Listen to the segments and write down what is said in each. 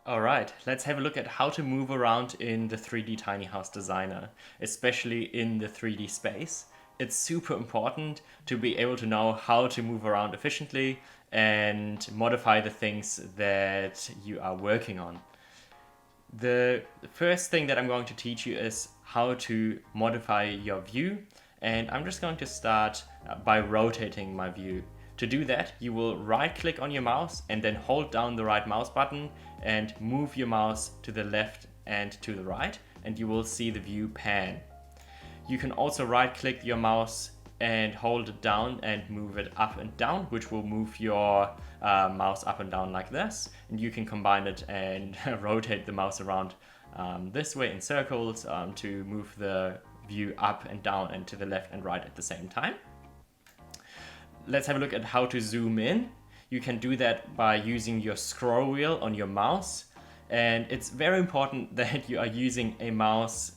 All right, let's have a look at how to move around in the 3D Tiny House Designer, especially in the 3D space. It's super important to be able to know how to move around efficiently and modify the things that you are working on. The first thing that I'm going to teach you is how to modify your view, and I'm just going to start by rotating my view. To do that, you will right click on your mouse and then hold down the right mouse button and move your mouse to the left and to the right, and you will see the view pan. You can also right click your mouse and hold it down and move it up and down, which will move your mouse up and down like this. And you can combine it and rotate the mouse around this way in circles to move the view up and down and to the left and right at the same time. Let's have a look at how to zoom in. You can do that by using your scroll wheel on your mouse. And it's very important that you are using a mouse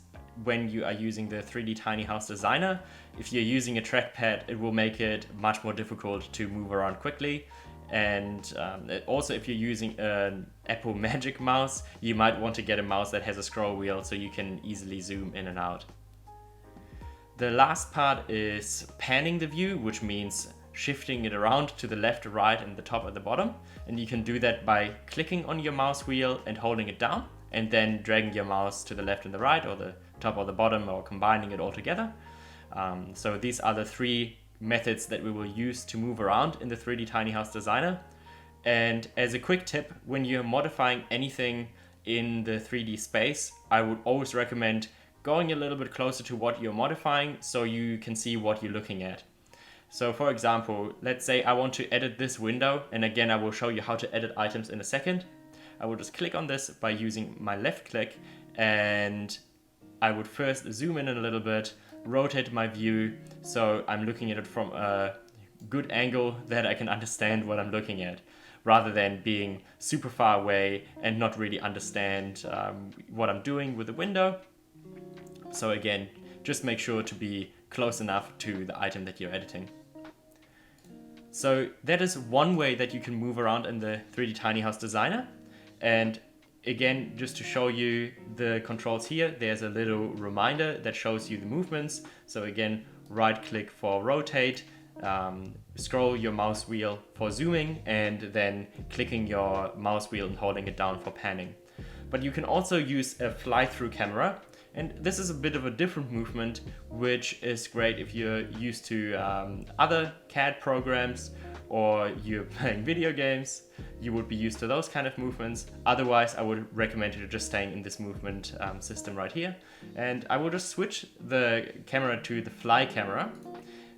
when you are using the 3D Tiny House Designer. If you're using a trackpad, it will make it much more difficult to move around quickly. And also, if you're using an Apple Magic mouse, you might want to get a mouse that has a scroll wheel so you can easily zoom in and out. The last part is panning the view, which means shifting it around to the left, right, and the top and the bottom. And you can do that by clicking on your mouse wheel and holding it down, and then dragging your mouse to the left and the right, or the top or the bottom, or combining it all together. So these are the three methods that we will use to move around in the 3D Tiny House Designer. And as a quick tip, when you're modifying anything in the 3D space, I would always recommend going a little bit closer to what you're modifying so you can see what you're looking at. So for example, let's say I want to edit this window, and again I will show you how to edit items in a second. I will just click on this by using my left click, and I would first zoom in a little bit, rotate my view so I'm looking at it from a good angle that I can understand what I'm looking at, rather than being super far away and not really understand what I'm doing with the window. So again, just make sure to be close enough to the item that you're editing. So that is one way that you can move around in the 3D Tiny House Designer. And again, just to show you the controls here, there's a little reminder that shows you the movements. So again, right click for rotate, scroll your mouse wheel for zooming, and then clicking your mouse wheel and holding it down for panning. But you can also use a fly-through camera. And this is a bit of a different movement, which is great if you're used to other CAD programs, or you're playing video games. You would be used to those kind of movements. Otherwise, I would recommend you just staying in this movement system right here. And I will just switch the camera to the fly camera.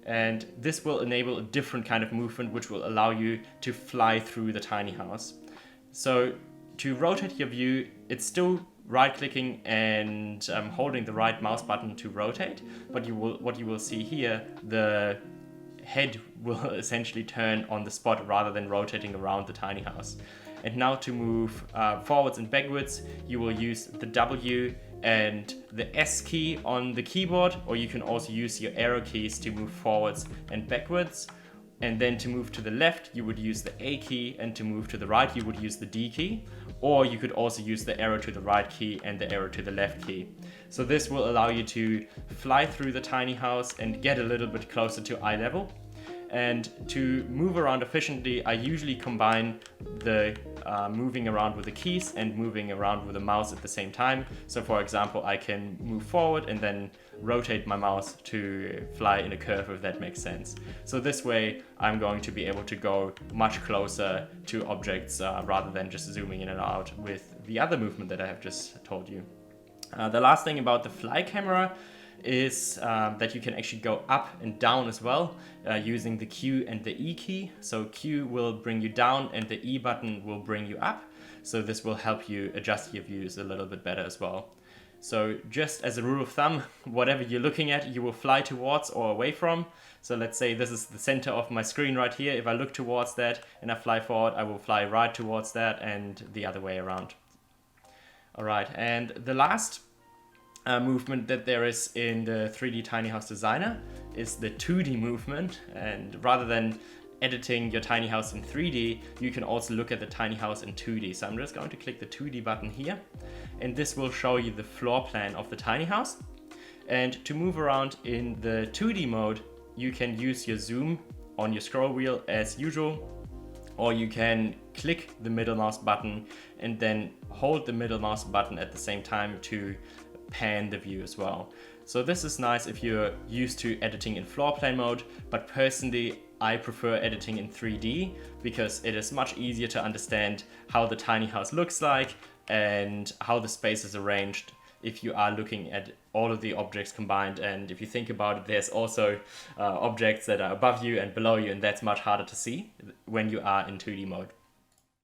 And this will enable a different kind of movement, which will allow you to fly through the tiny house. So to rotate your view, it's still right-clicking and holding the right mouse button to rotate, but what you will see here, the head will essentially turn on the spot rather than rotating around the tiny house. And now to move forwards and backwards, you will use the W and the S key on the keyboard, or you can also use your arrow keys to move forwards and backwards. And then to move to the left, you would use the A key, and to move to the right, you would use the D key. Or you could also use the arrow to the right key and the arrow to the left key. So this will allow you to fly through the tiny house and get a little bit closer to eye level. And to move around efficiently, I usually combine the moving around with the keys and moving around with the mouse at the same time. So for example, I can move forward and then rotate my mouse to fly in a curve, if that makes sense. So this way, I'm going to be able to go much closer to objects rather than just zooming in and out with the other movement that I have just told you. The last thing about the fly camera is that you can actually go up and down as well using the Q and the E key. So Q will bring you down and the E button will bring you up. So this will help you adjust your views a little bit better as well. So just as a rule of thumb, whatever you're looking at, you will fly towards or away from. So let's say this is the center of my screen right here. If I look towards that and I fly forward, I will fly right towards that and the other way around. All right, and the last movement that there is in the 3D Tiny House Designer is the 2D movement. And rather than editing your tiny house in 3D, you can also look at the tiny house in 2D. So I'm just going to click the 2D button here, and this will show you the floor plan of the tiny house. And to move around in the 2D mode, you can use your zoom on your scroll wheel as usual, or you can click the middle mouse button and then hold the middle mouse button at the same time to pan the view as well. So this is nice if you're used to editing in floor plan mode, but personally I prefer editing in 3D because it is much easier to understand how the tiny house looks like and how the space is arranged if you are looking at all of the objects combined. And if you think about it, there's also objects that are above you and below you, and that's much harder to see when you are in 2D mode.